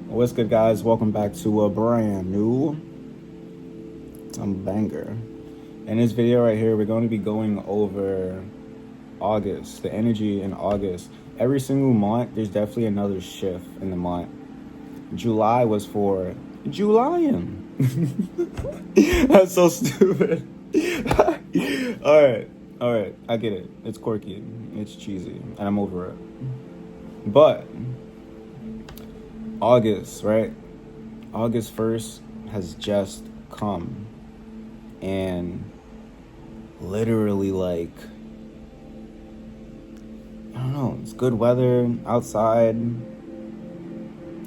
What's good, guys? Welcome back to a brand new banger. In this video right here, we're going to be going over August, the energy in August. Every single month, there's definitely another shift in the month. July was for Julian. That's so stupid. All right, I get it. It's quirky, it's cheesy, and I'm over it. But August, right? August 1st has just come, and literally, like, I don't know, it's good weather outside. I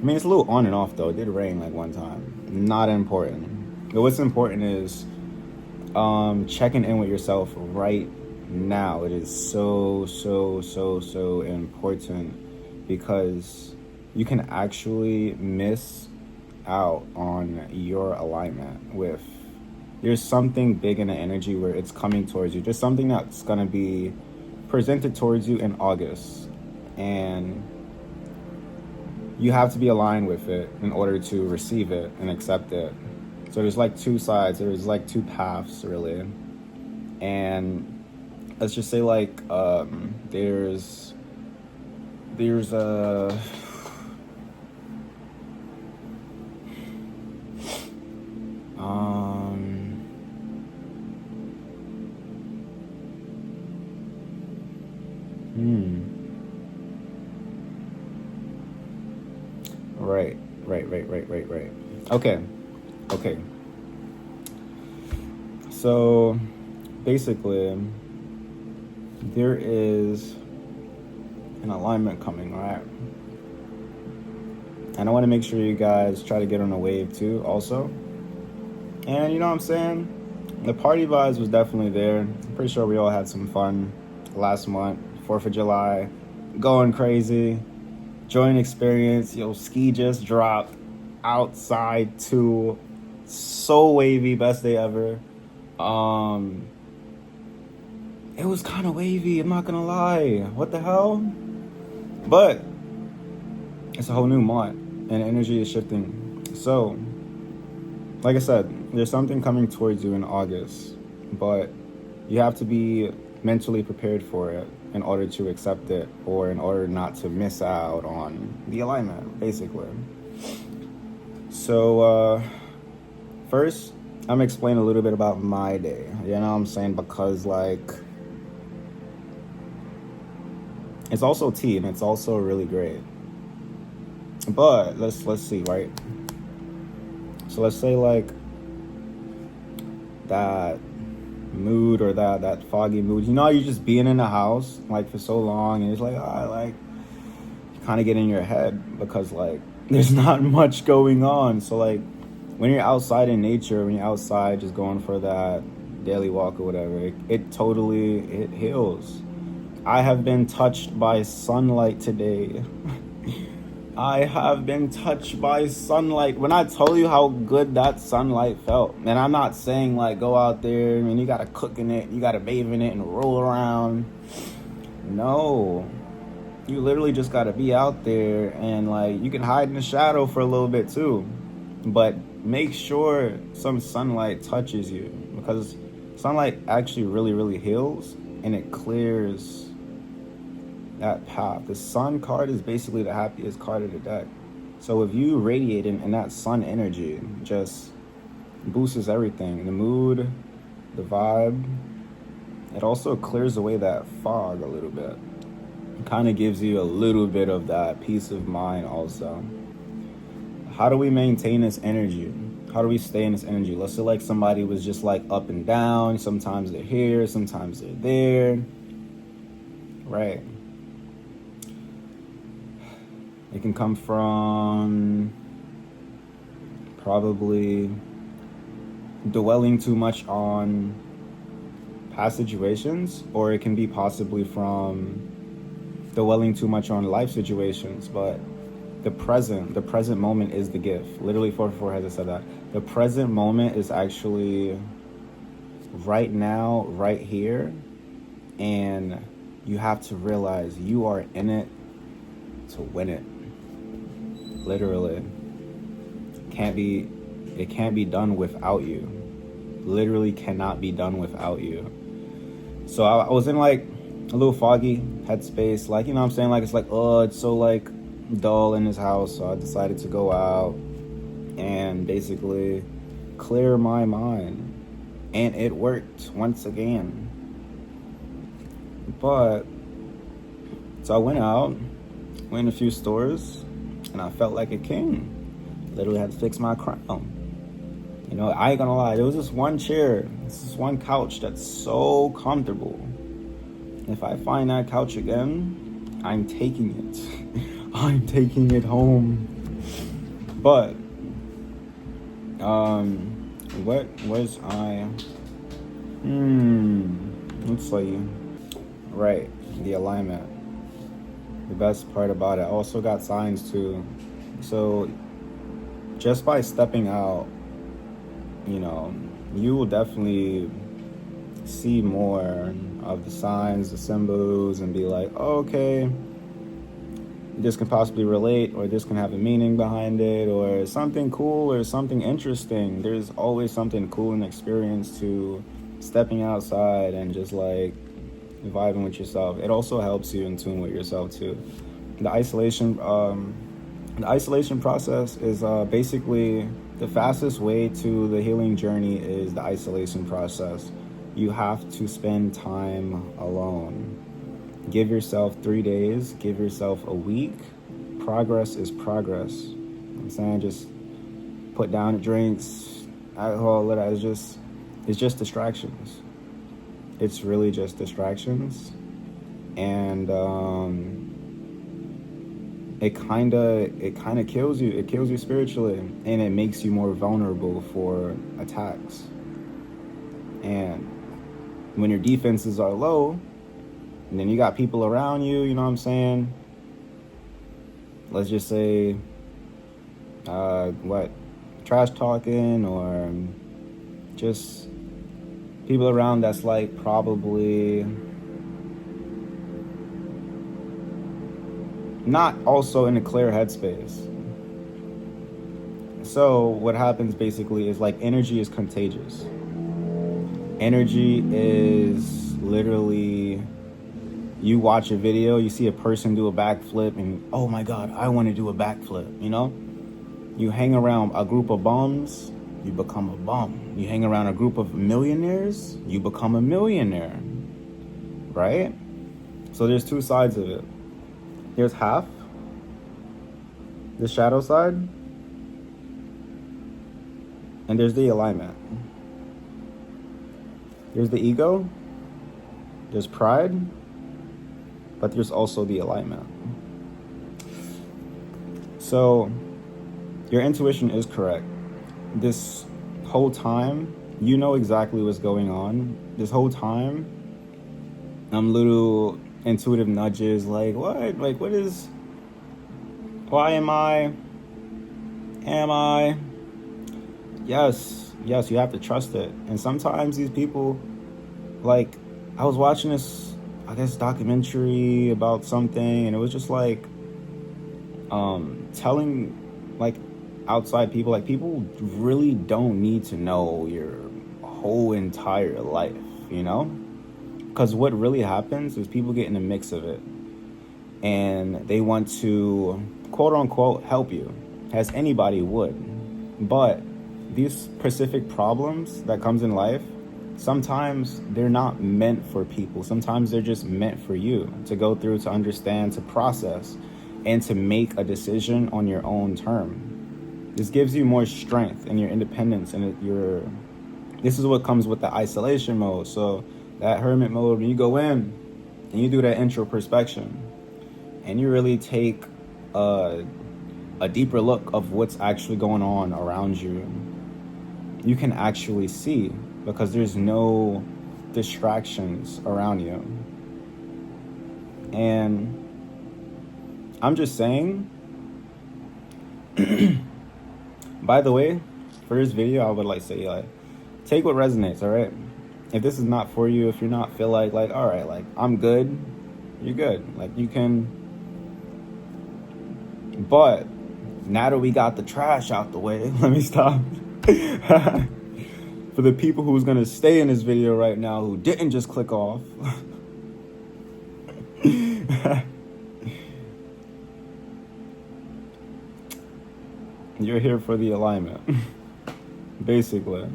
mean, it's a little on and off though. It did rain like one time. Not important. But what's important is checking in with yourself right now. It is so important, because you can actually miss out on your alignment with, there's something big in the energy where it's coming towards you. There's something that's going to be presented towards you in August, and you have to be aligned with it in order to receive it and accept it. So there's like two sides, there's like two paths really. And let's just say like there's a right. Okay. So basically, there is an alignment coming, right? And I want to make sure you guys try to get on a wave too, also. And you know what I'm saying? The party vibes was definitely there. I'm pretty sure we all had some fun last month, 4th of July, going crazy. Joint experience, ski just dropped outside too. So wavy, best day ever. It was kind of wavy, I'm not gonna lie. What the hell? But it's a whole new month and energy is shifting. So, like I said, there's something coming towards you in August, but you have to be mentally prepared for it in order to accept it, or in order not to miss out on the alignment, basically. So, first, I'm gonna explain a little bit about my day. You know what I'm saying? Because, like, it's also tea and it's also really great. But let's see, right? So let's say like that mood, or that foggy mood. You know, you just being in the house like for so long, and it's like, like kind of get in your head because like there's not much going on. So like when you're outside in nature, when you're outside just going for that daily walk or whatever, it totally heals. I have been touched by sunlight today. I have been touched by sunlight. When I told you how good that sunlight felt, and I'm not saying like go out there and you gotta cook in it, you gotta bathe in it and roll around. No, you literally just gotta be out there, and like you can hide in the shadow for a little bit too, but make sure some sunlight touches you, because sunlight actually really heals, and it clears that path. The sun card is basically the happiest card of the deck. So if you radiate in that sun energy, just boosts everything. The mood, the vibe. It also clears away that fog a little bit. It kind of gives you a little bit of that peace of mind also. How do we maintain this energy? How do we stay in this energy? Let's say like somebody was just like up and down. Sometimes they're here, sometimes they're there. Right. It can come from probably dwelling too much on past situations, or it can be possibly from dwelling too much on life situations. But the present moment is the gift. Literally 444 has said that. The present moment is actually right now, right here, and you have to realize you are in it to win it. Literally. it can't be done without you. Literally cannot be done without you. So I was in like a little foggy headspace, like, you know what I'm saying, like it's like, oh, it's so like dull in this house. So I decided to go out and basically clear my mind, and it worked once again. But so I went out, went in a few stores, and I felt like a king. Literally had to fix my crown. You know, I ain't gonna lie, there was this one chair, this one couch that's so comfortable. If I find that couch again, I'm taking it. I'm taking it home. But what was I? Let's see. Right, the alignment. The best part about it, I also got signs too. So just by stepping out, you know, you will definitely see more of the signs, the symbols, and be like, oh, okay, this can possibly relate, or this can have a meaning behind it, or something cool, or something interesting. There's always something cool in the experience to stepping outside and just like vibing with yourself. It also helps you in tune with yourself too. The isolation process is basically the fastest way to the healing journey is the isolation process. You have to spend time alone. Give yourself 3 days, give yourself a week. Progress is progress. You know what I'm saying, just put down the drinks, alcohol, it's just distractions. It's really just distractions. And it kind of kills you. It kills you spiritually, and it makes you more vulnerable for attacks. And when your defenses are low, and then you got people around you, you know what I'm saying? Let's just say, trash talking, or just people around that's like probably not also in a clear headspace. So what happens basically is like energy is contagious. Energy is literally, you watch a video, you see a person do a backflip, and oh my God, I want to do a backflip, you know? You hang around a group of bums, you become a bum. You hang around a group of millionaires, you become a millionaire, right? So there's two sides of it. Here's half, the shadow side, and there's the alignment. There's the ego, there's pride, but there's also the alignment. So your intuition is correct. This whole time, you know exactly what's going on. This whole time, little intuitive nudges like, what? Like, what is, why am I? Yes, you have to trust it. And sometimes these people, like, I was watching this, I guess, documentary about something, and it was just like, telling, like, outside people, like, people really don't need to know your whole entire life, you know? Because what really happens is people get in the mix of it, and they want to, quote unquote, help you, as anybody would. But these specific problems that comes in life, sometimes they're not meant for people. Sometimes they're just meant for you to go through, to understand, to process, and to make a decision on your own term. This gives you more strength and your independence, and this is what comes with the isolation mode. So that hermit mode, when you go in and you do that introspection, and you really take a deeper look of what's actually going on around you, you can actually see, because there's no distractions around you. And I'm just saying, by the way, for this video, I would like to say, like, take what resonates, all right? If this is not for you, if you're not feel like, all right, like, I'm good, you're good. Like, you can, but Now that we got the trash out the way, let me stop. For the people who's gonna stay in this video right now who didn't just click off. You're here for the alignment, basically.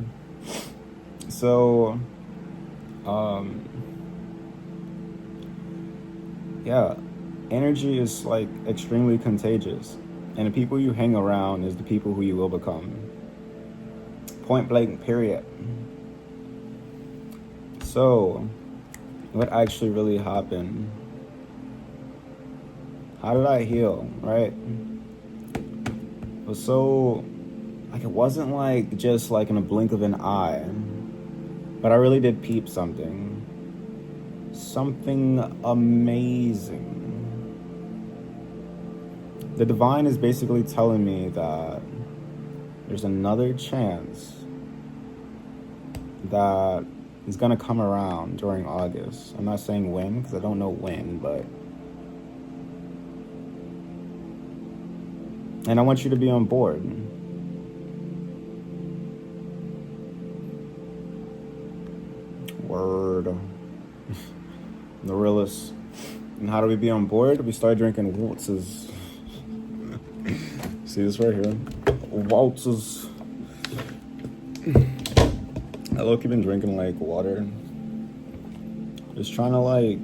So, yeah, energy is like extremely contagious, and the people you hang around is the people who you will become. Point blank, period. So, what actually really happened? How did I heal, right? It was so, like, it wasn't like just like in a blink of an eye, but I really did peep something amazing. The divine is basically telling me that there's another chance that is gonna come around during August. I'm not saying when, because I don't know when, but and I want you to be on board. Word. The realest. And how do we be on board? We start drinking waltzes. See this right here? Waltzes. I low-key been drinking like water. Just trying to like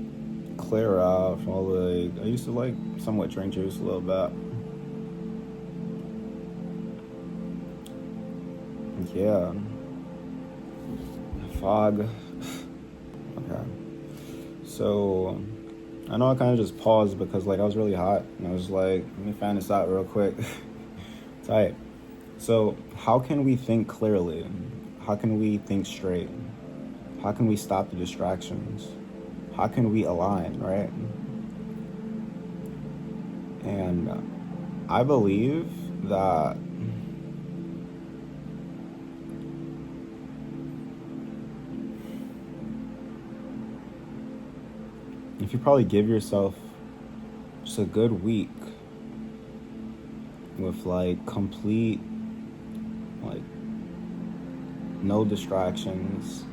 clear out from all the, I used to like somewhat drink juice a little bit. Yeah. Fog. Okay. So, I know I kind of just paused because like I was really hot and I was like, let me fan this out real quick. Tight. So, how can we think clearly? How can we think straight? How can we stop the distractions? How can we align, right? And I believe that if you probably give yourself just a good week with like complete, like no distractions,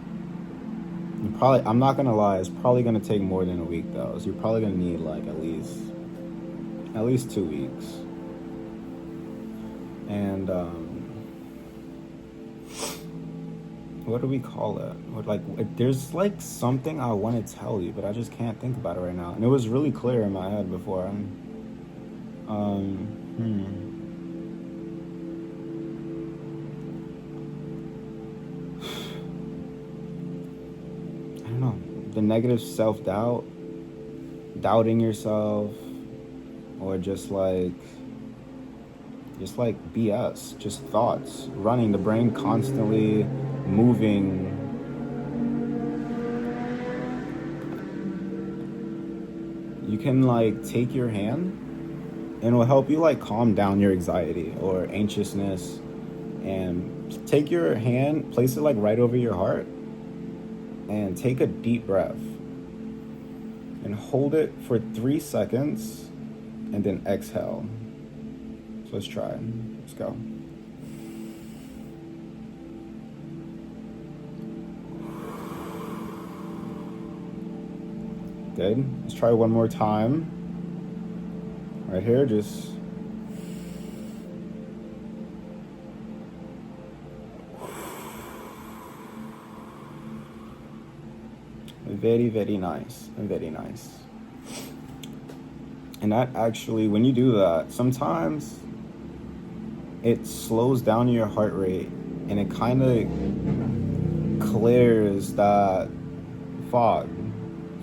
you probably, I'm not gonna lie, it's probably gonna take more than a week though. So you're probably gonna need like at least 2 weeks. And what do we call it? There's like something I want to tell you, but I just can't think about it right now. And it was really clear in my head before. I don't know. The negative self-doubt, doubting yourself, or just like BS, just thoughts running, the brain constantly moving. You can like take your hand and it will help you like calm down your anxiety or anxiousness, and take your hand, place it like right over your heart and take a deep breath and hold it for 3 seconds and then exhale. So let's try. Let's go. Good. Let's try one more time. Right here, just very, very nice. Very nice. And that actually, when you do that, sometimes it slows down your heart rate and it kind of clears that fog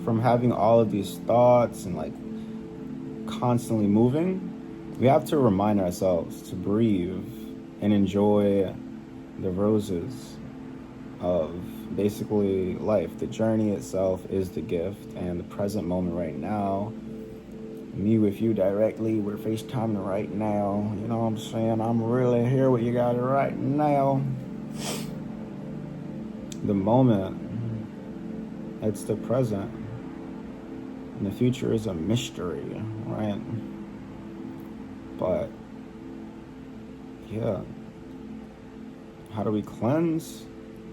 from having all of these thoughts and like constantly moving. We have to remind ourselves to breathe and enjoy the roses of basically life. The journey itself is the gift, and the present moment right now, me with you directly, we're FaceTiming right now. You know what I'm saying? I'm really here with you guys right now. The moment, it's the present. And the future is a mystery, right? But yeah, how do we cleanse?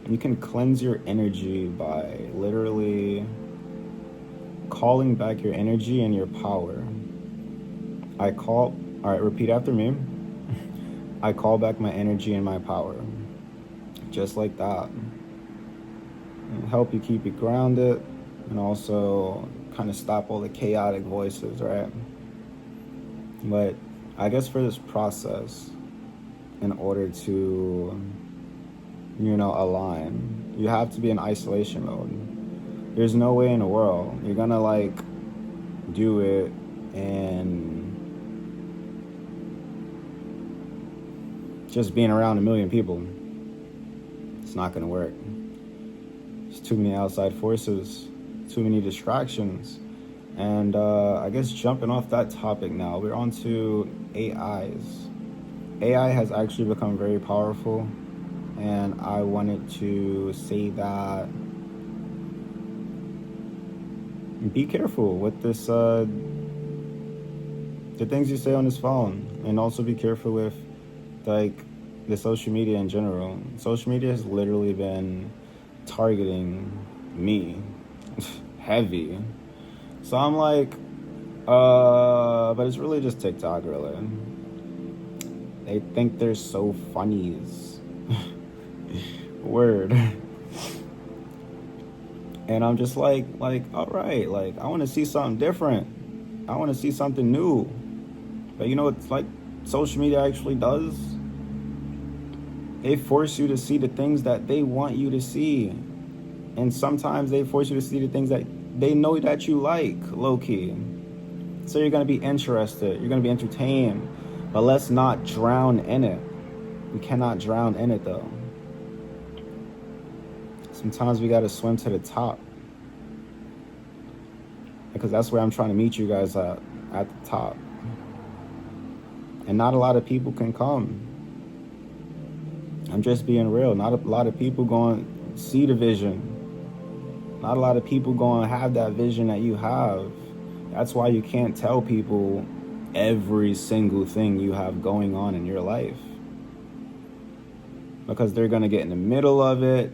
You can cleanse your energy by literally calling back your energy and your power. All right, repeat after me. I call back my energy and my power. Just like that. It'll help you keep it grounded and also kind of stop all the chaotic voices, right? But I guess for this process, in order to, align, you have to be in isolation mode. There's no way in the world you're gonna like do it and just being around a million people. It's not gonna work. There's too many outside forces, too many distractions. And I guess jumping off that topic now, we're on to AIs. AI has actually become very powerful, and I wanted to say that be careful with this, the things you say on this phone, and also be careful with like the social media in general. Social media has literally been targeting me heavy. So I'm like, but it's really just TikTok, really. They think they're so funnies. Word. And I'm just like, all right, like I want to see something different. I want to see something new. But you know what, like social media actually does? They force you to see the things that they want you to see. And sometimes they force you to see the things that they know that you like, low-key. So you're going to be interested. You're going to be entertained. But let's not drown in it. We cannot drown in it, though. Sometimes we got to swim to the top. Because that's where I'm trying to meet you guys at the top. And not a lot of people can come. I'm just being real. Not a lot of people going to see the vision. Not a lot of people going to have that vision that you have. That's why you can't tell people every single thing you have going on in your life. Because they're going to get in the middle of it.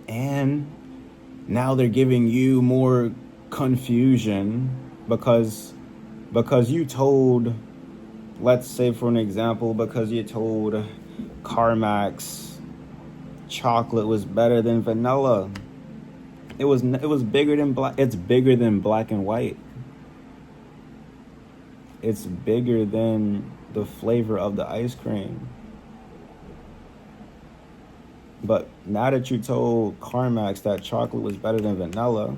And now they're giving you more confusion because you told, let's say for an example, because you told CarMax chocolate was better than vanilla. It was bigger than black. It's bigger than black and white. It's bigger than the flavor of the ice cream. But now that you told CarMax that chocolate was better than vanilla,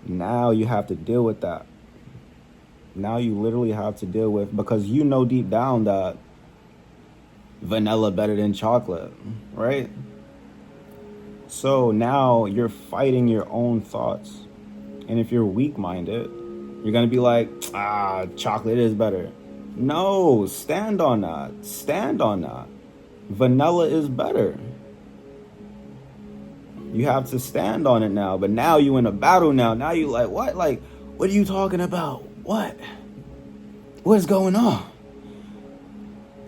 now you have to deal with that. Now you literally have to deal with, because you know deep down that vanilla better than chocolate, right? So now you're fighting your own thoughts. And if you're weak-minded, you're going to be like, chocolate is better. No, stand on that. Stand on that. Vanilla is better. You have to stand on it now. But now you in a battle now. Now you like, what? Like, what are you talking about? What? What's going on?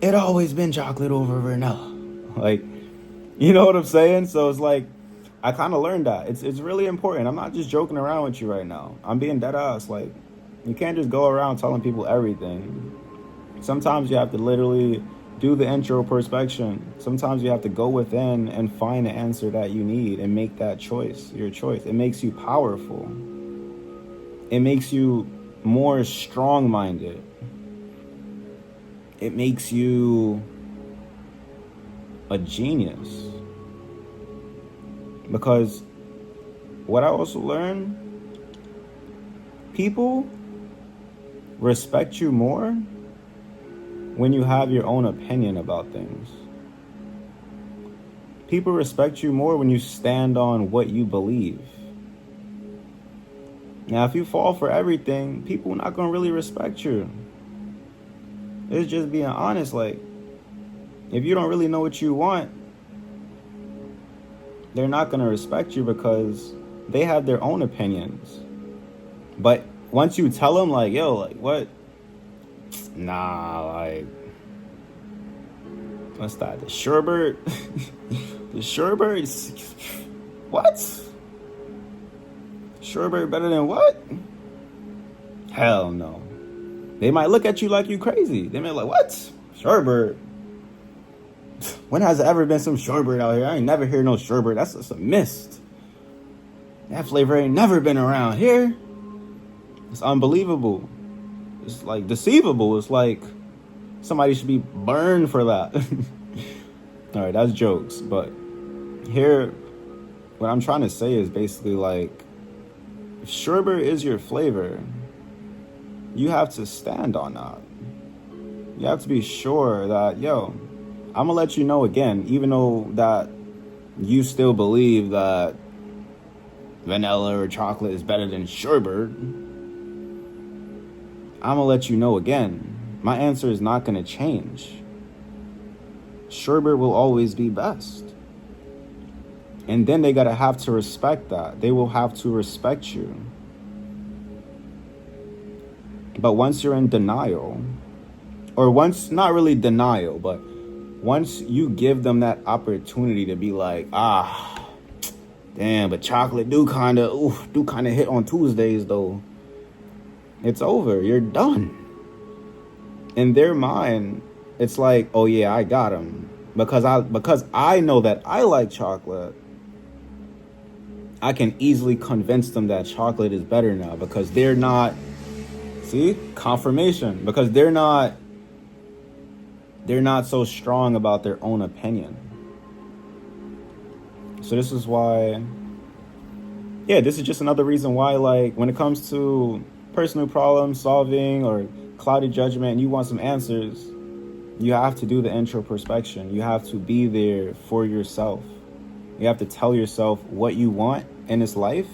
It always been chocolate over vanilla. Like, you know what I'm saying? So it's like, I kind of learned that. It's really important. I'm not just joking around with you right now. I'm being dead ass. Like, you can't just go around telling people everything. Sometimes you have to literally do the introspection. Sometimes you have to go within and find the answer that you need and make that choice, your choice. It makes you powerful. It makes you more strong-minded. It makes you a genius. Because what I also learned, people respect you more when you have your own opinion about things. People respect you more when you stand on what you believe. Now, if you fall for everything, people are not going to really respect you. It's just being honest. Like, if you don't really know what you want, they're not going to respect you because they have their own opinions. But once you tell them, like, yo, like, what? Nah, like, What's that? The sherbet? The sherbet? What? Sherbet better than what? Hell no. They might look at you like you crazy. They might be like, what? Sherbet? When has there ever been some sherbet out here? I ain't never hear no sherbet. That's just a mist. That flavor ain't never been around here. It's unbelievable. It's like deceivable. It's like somebody should be burned for that. All right, that's jokes. But here, what I'm trying to say is basically like, if sherbet is your flavor, you have to stand on that. You have to be sure that, yo, I'm gonna let you know again, even though that you still believe that vanilla or chocolate is better than sherbet, I'm gonna let you know again, my answer is not gonna change. Sherbet will always be best. And then they gotta have to respect that. They will have to respect you. But once you're in denial, or once, not really denial, but once you give them that opportunity to be like, damn, but chocolate do kind of hit on Tuesdays though. It's over. You're done. In their mind, it's like, oh yeah, I got him. Because I know that I like chocolate, I can easily convince them that chocolate is better now because they're not, see, confirmation, because they're not so strong about their own opinion. So this is why, this is just another reason why, like, when it comes to personal problem solving or cloudy judgment and you want some answers, you have to do the introspection. You have to be there for yourself. You have to tell yourself what you want in this life,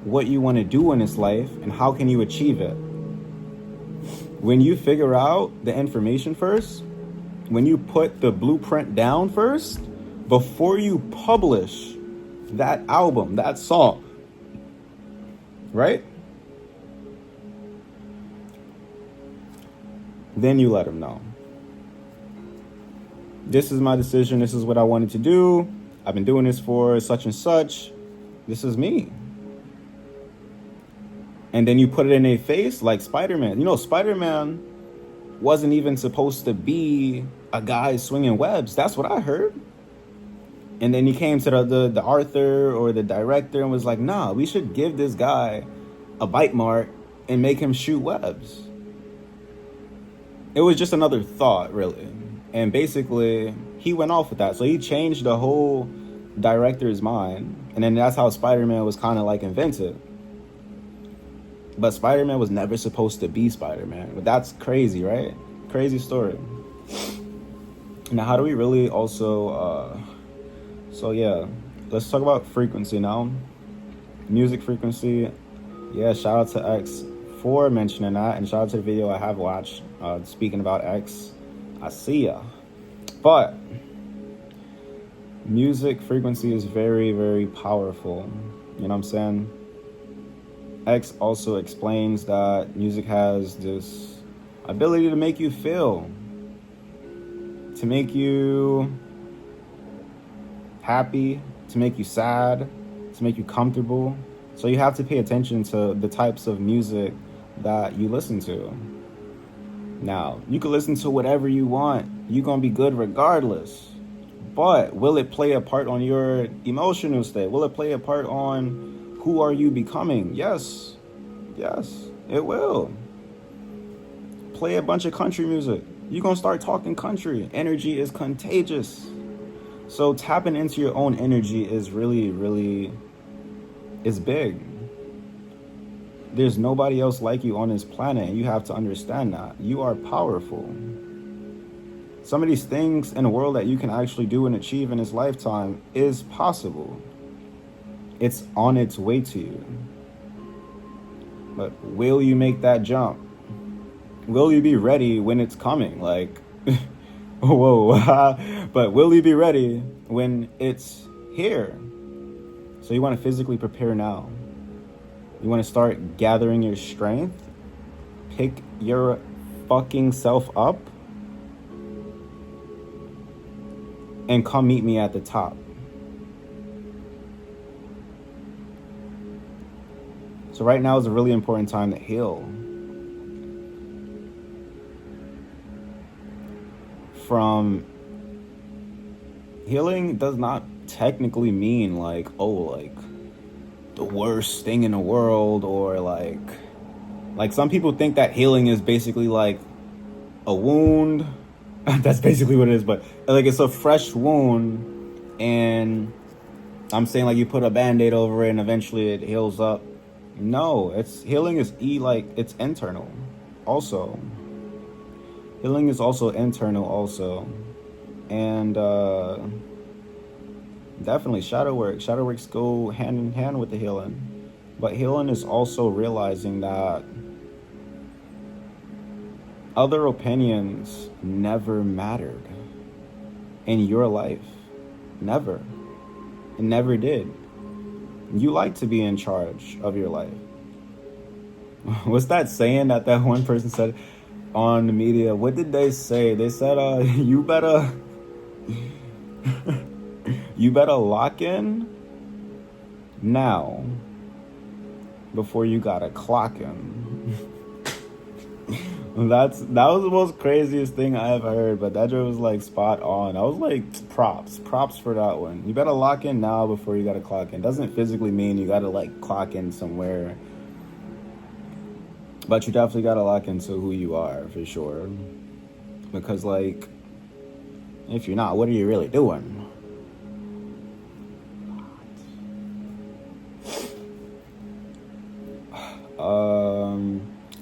what you want to do in this life, and how can you achieve it. When you figure out the information first, when you put the blueprint down first, before you publish that album, that song, right? Then you let them know. This is my decision. This is what I wanted to do. I've been doing this for such and such. This is me. And then you put it in their face like Spider-Man. You know, Spider-Man wasn't even supposed to be a guy swinging webs. That's what I heard. And then he came to the author or the director and was like, nah, we should give this guy a bite mark and make him shoot webs. It was just another thought, really. And basically, he went off with that. So he changed the whole director's mind. And then that's how Spider-Man was kind of like invented. But Spider-Man was never supposed to be Spider-Man. But that's crazy, right? Crazy story. Now, how do we really also... let's talk about frequency now. Music frequency. Yeah, shout out to X for mentioning that. And shout out to the video I have watched. Speaking about X. I see ya. But music frequency is very, very powerful. You know what I'm saying? X also explains that music has this ability to make you feel, to make you happy, to make you sad, to make you comfortable. So you have to pay attention to the types of music that you listen to. Now, you can listen to whatever you want. You're going to be good regardless. But will it play a part on your emotional state? Will it play a part on who are you becoming? Yes. Yes, it will. Play a bunch of country music. You're going to start talking country. Energy is contagious. So tapping into your own energy is really, really, is big. There's nobody else like you on this planet, and you have to understand that. You are powerful. Some of these things in the world that you can actually do and achieve in this lifetime is possible. It's on its way to you. But will you make that jump? Will you be ready when it's coming? Like, whoa. But will you be ready when it's here? So you want to physically prepare now. You want to start gathering your strength. Pick your fucking self up. and come meet me at the top. So right now is a really important time to heal from. Healing does not technically mean like, oh, like the worst thing in the world, or like some people think that healing is basically like a wound. That's basically what it is, but like it's a fresh wound, and I'm saying like you put a band-aid over it and eventually it heals up. No, it's healing is like it's internal also. Healing is also internal also. And definitely shadow works go hand in hand with the healing, but healing is also realizing that other opinions never mattered in your life. Never. It never did. You like to be in charge of your life. What's that saying that one person said on the media? What did they say? They said you better lock in now before you gotta clock in. That was the most craziest thing I ever heard, but that was like spot on. I was like, props for that one. You better lock in now before you gotta clock in. Doesn't physically mean you gotta like clock in somewhere, but you definitely gotta lock into who you are for sure. Because like, if you're not, what are you really doing?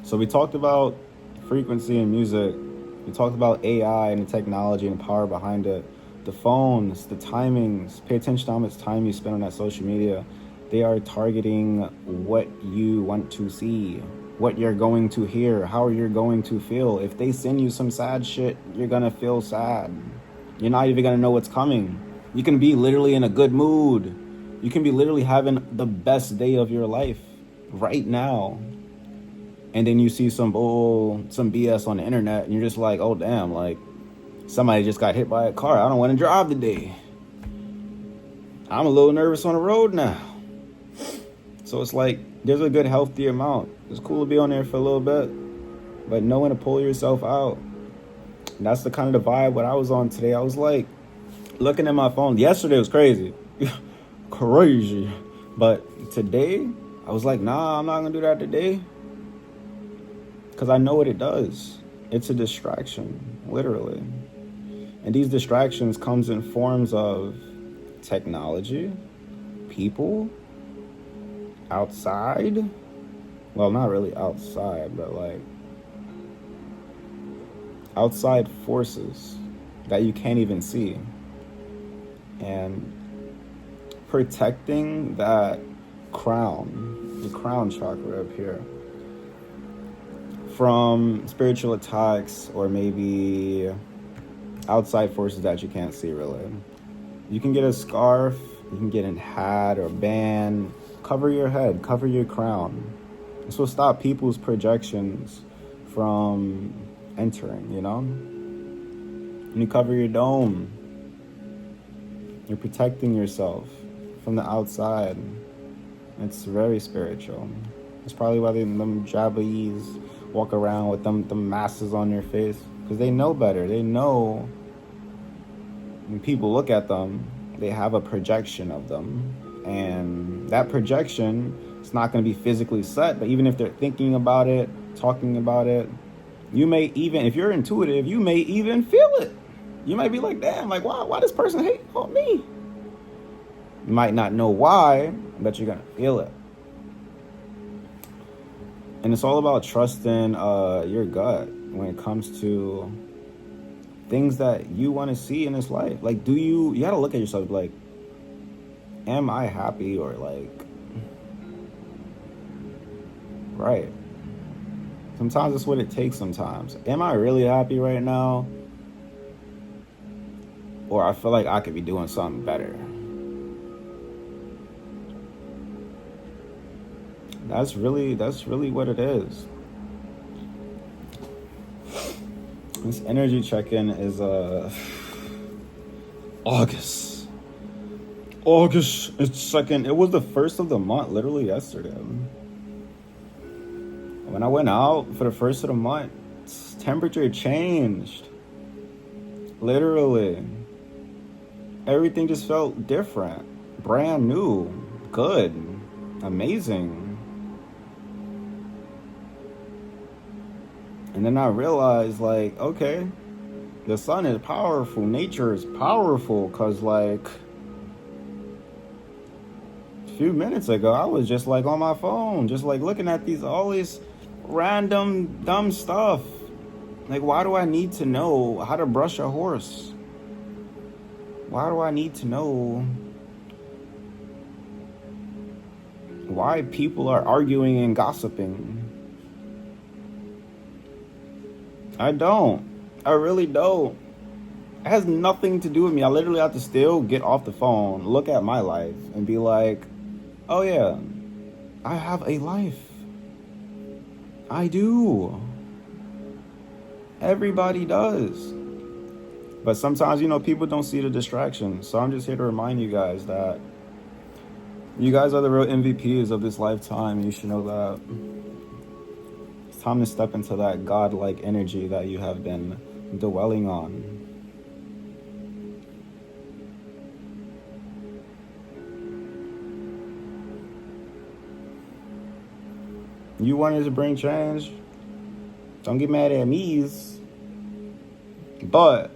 So we talked about frequency and music. We talked about AI and the technology and the power behind it. The phones, the timings. Pay attention to how much time you spend on that social media. They are targeting what you want to see, what you're going to hear, how you're going to feel. If they send you some sad shit, you're gonna feel sad. You're not even gonna know what's coming. You can be literally in a good mood. You can be literally having the best day of your life right now. And then you see some BS on the internet, and you're just like, oh damn, like somebody just got hit by a car. I don't want to drive today. I'm a little nervous on the road now. So it's like there's a good healthy amount. It's cool to be on there for a little bit, but knowing to pull yourself out. And that's the kind of the vibe what I was on today. I was like looking at my phone. Yesterday was crazy. Crazy. But today, I was like, nah, I'm not gonna do that today. Because I know what it does. It's a distraction, literally. And these distractions comes in forms of technology, people, outside. Well, not really outside, but like outside forces that you can't even see. And protecting that crown, the crown chakra up here, from spiritual attacks or maybe outside forces that you can't see really. You can get a scarf, you can get a hat or a band, cover your head, cover your crown. This will stop people's projections from entering, you know? And you cover your dome. You're protecting yourself from the outside. It's very spiritual. It's probably why them Japanese walk around with them masks on their face, because they know better. They know when people look at them, they have a projection of them, and that projection is not going to be physically set, but even if they're thinking about it, talking about it, you may even, if you're intuitive, you may even feel it. You might be like, damn, like why this person hate on me? You might not know why, but you're gonna feel it. And it's all about trusting your gut when it comes to things that you want to see in this life. Like, you gotta look at yourself like, am I happy, or like, right? Sometimes that's what it takes sometimes. Am I really happy right now? Or I feel like I could be doing something better. That's really what it is. This energy check-in is August. It's second. It was the first of the month, literally yesterday. When I went out for the first of the month, temperature changed. Literally. Everything just felt different. Brand new. Good. Amazing. And then I realized, like, okay, the sun is powerful. Nature is powerful. Because, like, a few minutes ago, I was just, like, on my phone. Just, like, looking at all these random, dumb stuff. Like, why do I need to know how to brush a horse? Why do I need to know why people are arguing and gossiping? I don't. I really don't. It has nothing to do with me. I literally have to still get off the phone, look at my life, and be like, oh yeah, I have a life. I do. Everybody does. But sometimes, people don't see the distractions. So I'm just here to remind you guys that you guys are the real MVPs of this lifetime. You should know that. It's time to step into that godlike energy that you have been dwelling on. You wanted to bring change? Don't get mad at me. But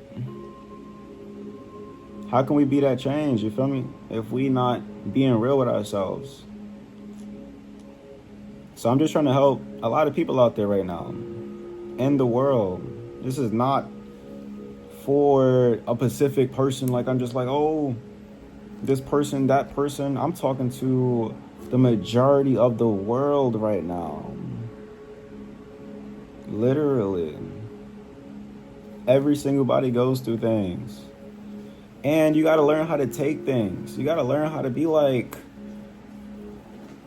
how can we be that change, you feel me, if we not being real with ourselves? So I'm just trying to help a lot of people out there right now in the world. This is not for a specific person. Like, I'm just like, oh, this person, that person. I'm talking to the majority of the world right now. Literally. Every single body goes through things. And you got to learn how to take things. You got to learn how to be like,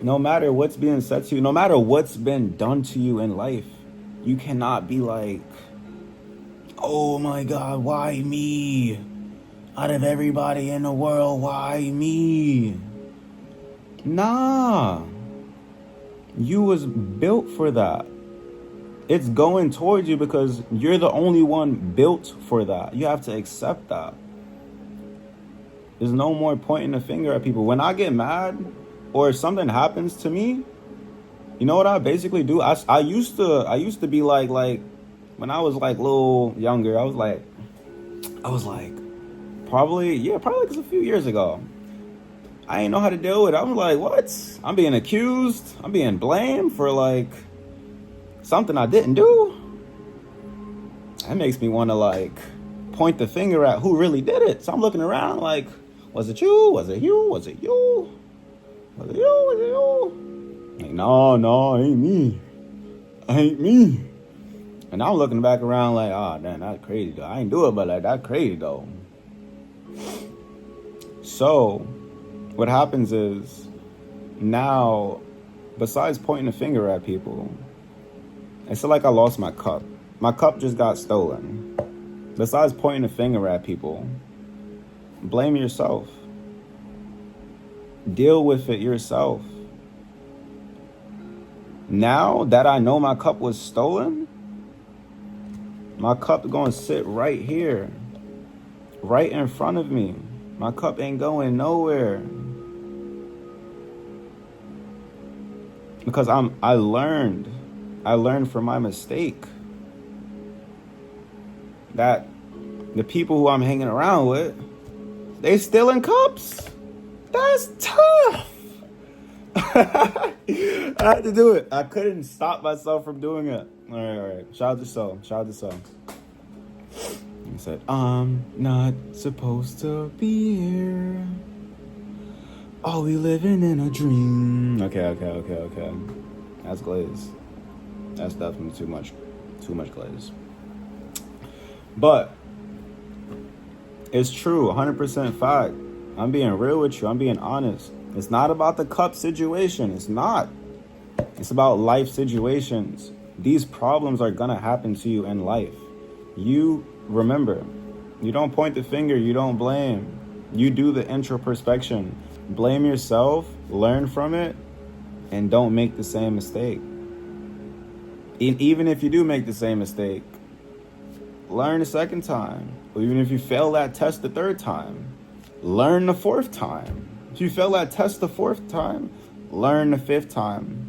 no matter what's being said to you, no matter what's been done to you in life, you cannot be like, oh my God, why me? Out of everybody in the world, why me? Nah. You was built for that. It's going towards you because you're the only one built for that. You have to accept that. There's no more pointing the finger at people. When I get mad or something happens to me, you know what I basically do? I used to be like when I was like a little younger, I was like probably like a few years ago. I didn't know how to deal with it. I was like, what? I'm being accused. I'm being blamed for like something I didn't do. That makes me want to like point the finger at who really did it. So I'm looking around like, was it you? Was it you? Was it you? Was it you? Was it you? Like, no, ain't me. Ain't me. And I'm looking back around like, oh, damn, that's crazy though. I ain't do it, but like, that's crazy though. So what happens is now, besides pointing the finger at people, it's like I lost my cup. My cup just got stolen. Besides pointing the finger at people, blame yourself. Deal with it yourself. Now that I know my cup was stolen, my cup going to sit right here, right in front of me. My cup ain't going nowhere. Because I learned from my mistake that the people who I'm hanging around with, they stealing cups. That's tough. I had to do it. I couldn't stop myself from doing it. All right. Shout out to Soul. He said, I'm not supposed to be here. Are we living in a dream? Okay. That's glaze. That's definitely too much glaze. But it's true, 100% fact. I'm being real with you. I'm being honest. It's not about the cup situation. It's not. It's about life situations. These problems are going to happen to you in life. You remember, you don't point the finger, you don't blame. You do the introspection. Blame yourself, learn from it, and don't make the same mistake. Even if you do make the same mistake, learn the second time. Or even if you fail that test the third time, learn the fourth time. If you fail that test the fourth time, learn the fifth time.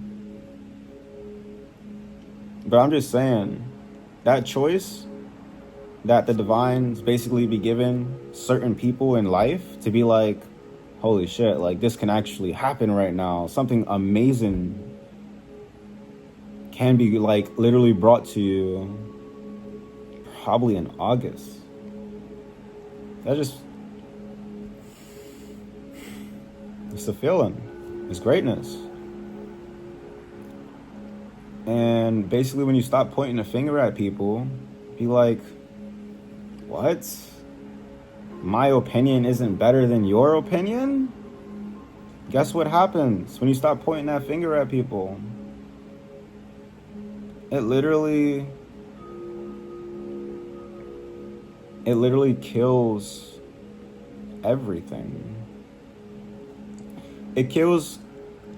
But I'm just saying, that choice that the divines basically be given certain people in life to be like, holy shit, like this can actually happen right now. Something amazing can be like literally brought to you probably in August. It's a feeling. It's greatness. And basically when you stop pointing the finger at people, be like, what? My opinion isn't better than your opinion? Guess what happens when you stop pointing that finger at people? It literally kills everything. It kills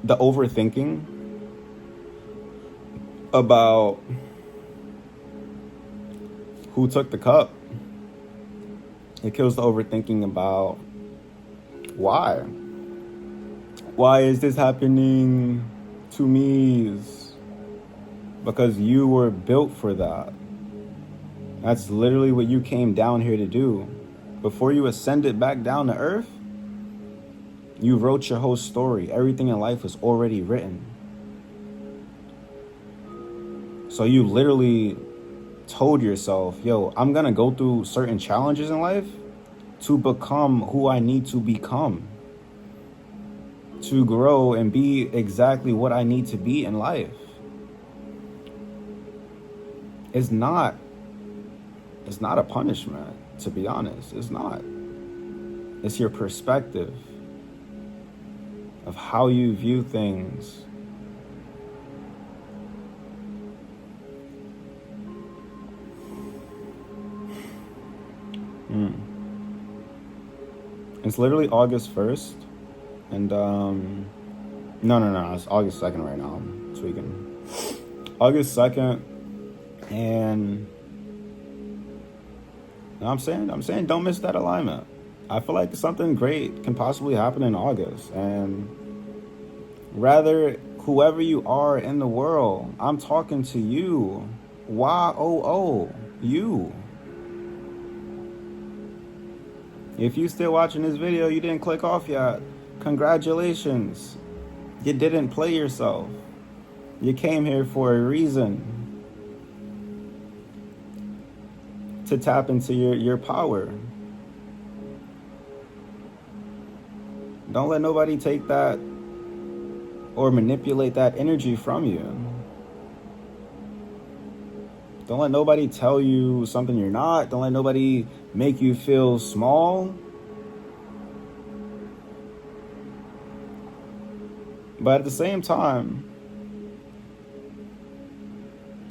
the overthinking about who took the cup. It kills the overthinking about why. Why is this happening to me? Because you were built for that. That's literally what you came down here to do. Before you ascended back down to earth, you wrote your whole story. Everything in life was already written. So you literally told yourself, yo, I'm gonna go through certain challenges in life to become who I need to become, to grow and be exactly what I need to be in life. It's not a punishment, to be honest. It's not. It's your perspective of how you view things. It's literally August 1st. And, no, it's August 2nd right now. I'm tweaking. August 2nd. And I'm saying don't miss that alignment. I feel like something great can possibly happen in August. And rather, whoever you are in the world, I'm talking to you. Y-O-O, you. If you still watching this video, you didn't click off yet, congratulations. You didn't play yourself. You came here for a reason. To tap into your power. Don't let nobody take that or manipulate that energy from you. Don't let nobody tell you something you're not. Don't let nobody make you feel small. But at the same time,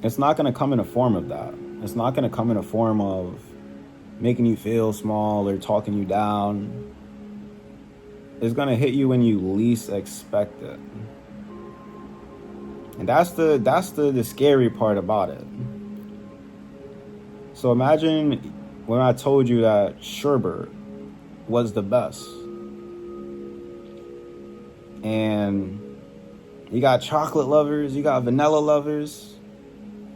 it's not going to come in a form of that. It's not going to come in a form of making you feel small or talking you down. It's going to hit you when you least expect it. And that's the scary part about it. So imagine when I told you that sherbet was the best. And you got chocolate lovers, you got vanilla lovers.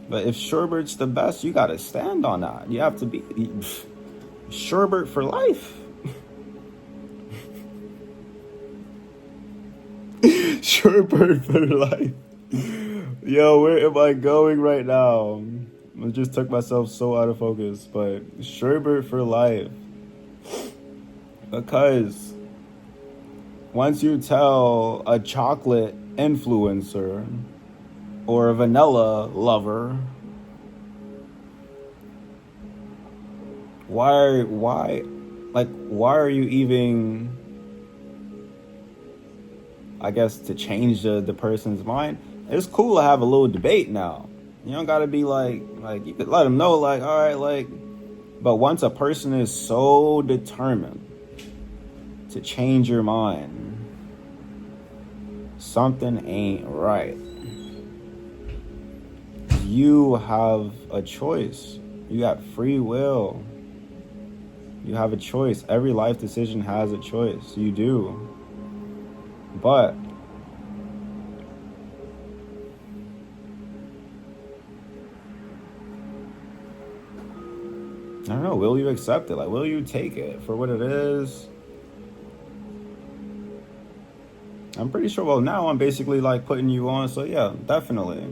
But if sherbet's the best, you got to stand on that. You have to be sherbet for life. Sherbet for life. Yo, where am I going right now? I just took myself so out of focus. But sherbet for life. Because once you tell a chocolate influencer or a vanilla lover, why are you even, I guess, to change the person's mind? It's cool to have a little debate now. You don't gotta be like you could let them know, like, all right, like, but once a person is so determined to change your mind. Something ain't right. You have a choice. You got free will. You have a choice. Every life decision has a choice. You do. But I don't know, will you accept it? Like, will you take it for what it is? I'm pretty sure, well, now I'm basically like putting you on, so yeah, definitely.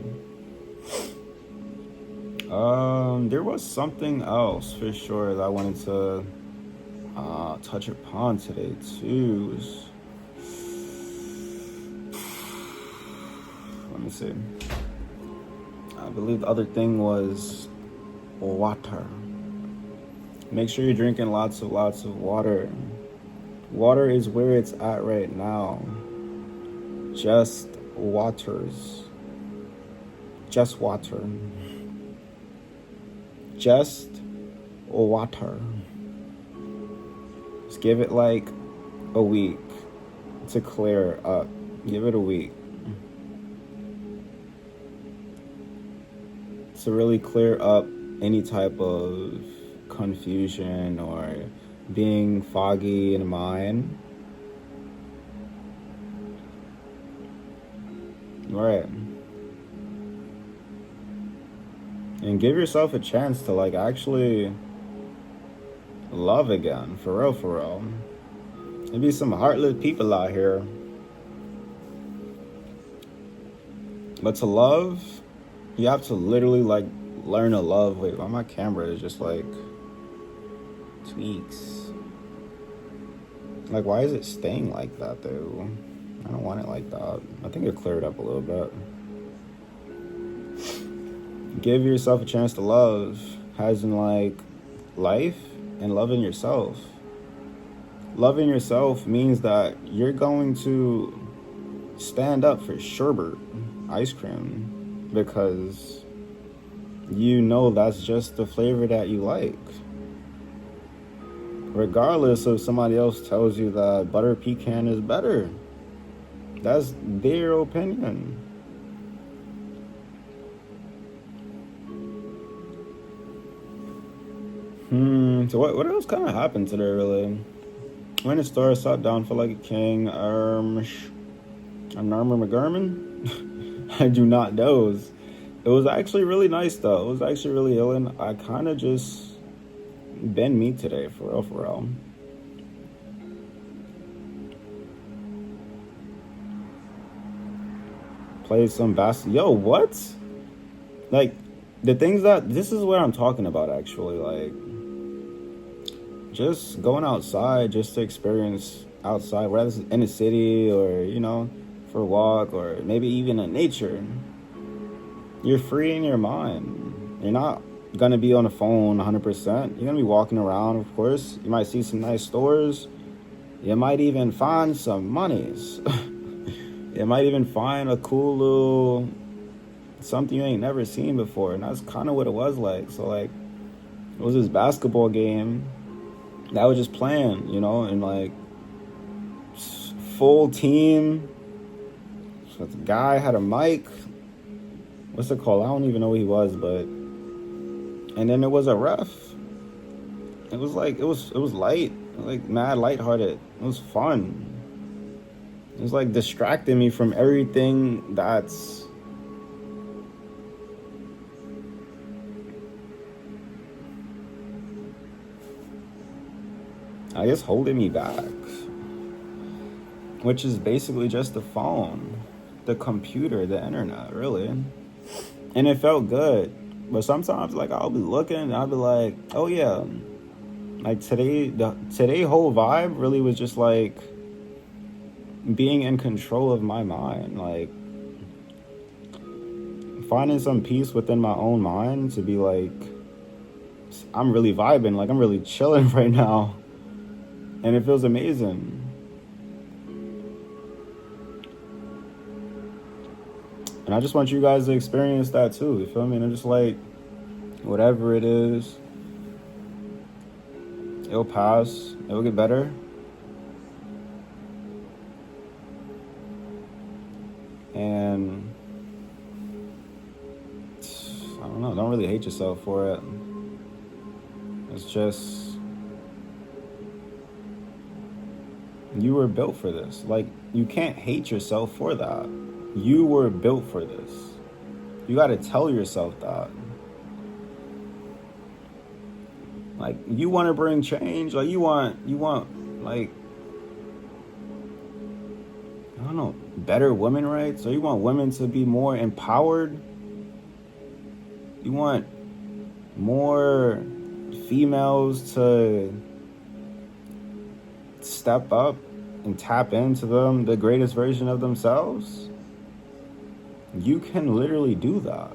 There was something else for sure that I wanted to touch upon today too. Let me see. I believe the other thing was water. Make sure you're drinking lots of water. Water is where it's at right now. Just waters. Just water. Just water. Just give it like a week to clear up. Give it a week to really clear up any type of confusion or being foggy in mind. Right. And give yourself a chance to like actually love again, for real, for real. There be some heartless people out here. But to love, you have to literally like learn to love. Wait, why my camera is just like tweaks. Like, why is it staying like that though? I don't want it like that. I think it cleared up a little bit. Give yourself a chance to love, as in like life and loving yourself. Loving yourself means that you're going to stand up for sherbet ice cream because you know that's just the flavor that you like. Regardless if somebody else tells you that butter pecan is better. That's their opinion. So what else kind of happened today, really? Went to store, sat down, felt like a king. Armor McGurman? I do not know. It was actually really nice, though. It was actually really healing. I kind of just been me today, for real, for real. Played some basketball. Yo, what? Like, the things that... This is what I'm talking about, actually. Like, just going outside just to experience outside, whether it's in the city or, you know, for a walk or maybe even in nature. You're free in your mind. You're not going to be on the phone 100%. You're going to be walking around, of course. You might see some nice stores. You might even find some monies. You might even find a cool little something you ain't never seen before. And that's kind of what it was like. So, like, it was this basketball game that I was just playing, you know, and, like, full team. So the guy had a mic. What's it called? I don't even know who he was, but... And then there was a ref. It was like, it was light. Like, mad lighthearted. It was fun. It was like distracting me from everything that's... I guess holding me back. Which is basically just the phone, the computer, the internet, really. And it felt good. But sometimes, like, I'll be looking and I'll be like, oh yeah. Like today whole vibe really was just like being in control of my mind. Like finding some peace within my own mind to be like, I'm really vibing, like I'm really chilling right now. And it feels amazing. And I just want you guys to experience that too, you feel me? And I'm just like, whatever it is, it'll pass, it'll get better. And I don't know, don't really hate yourself for it. It's just, you were built for this. Like, you can't hate yourself for that. You were built for this. You got to tell yourself that. Like, you want to bring change. Like, you want, like, I don't know, better women rights? Or you want women to be more empowered? You want more females to step up and tap into the greatest version of themselves? You can literally do that.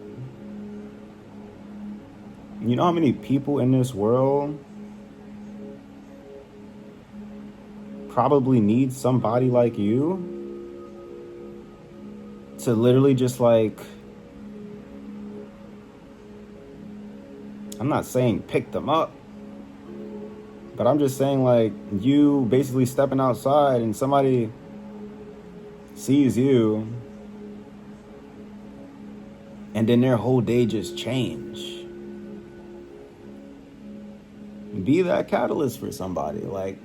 You know how many people in this world probably need somebody like you to literally just, like, I'm not saying pick them up, but I'm just saying, like, you basically stepping outside and somebody sees you and then their whole day just change. Be that catalyst for somebody. Like,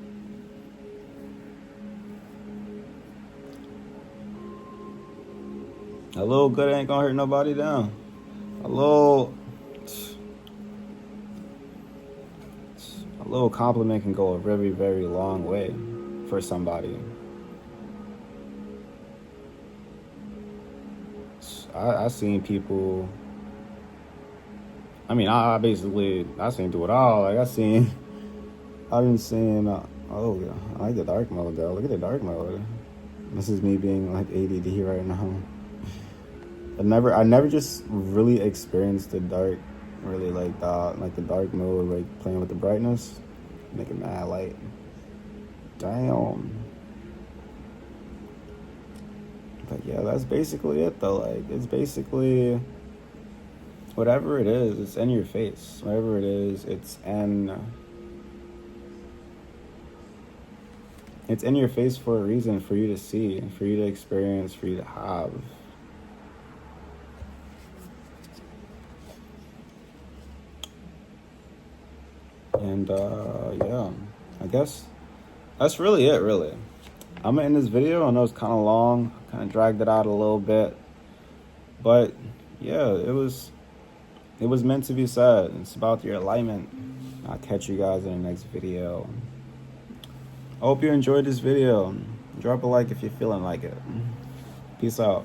a little good ain't gonna hurt nobody down. A little compliment can go a very, very long way for somebody. I seen people, I mean, I seen through it all. Like, I've been seeing, oh, yeah, I like the dark mode, though. Look at the dark mode. This is me being, like, ADD right now. I never just really experienced the dark, really, like that, like the dark mode, like playing with the brightness, make it mad light. Damn. But yeah, that's basically it, though. Like, it's basically whatever it is, it's in your face. Whatever it is, it's in your face for a reason, for you to see, for you to experience, for you to have. And yeah, I guess that's really it, really. I'm gonna end this video. I know it's kind of long, kind of dragged it out a little bit, but yeah, it was meant to be said. It's about your alignment. I'll catch you guys in the next video. I hope you enjoyed this video. Drop a like if you're feeling like it. Peace out.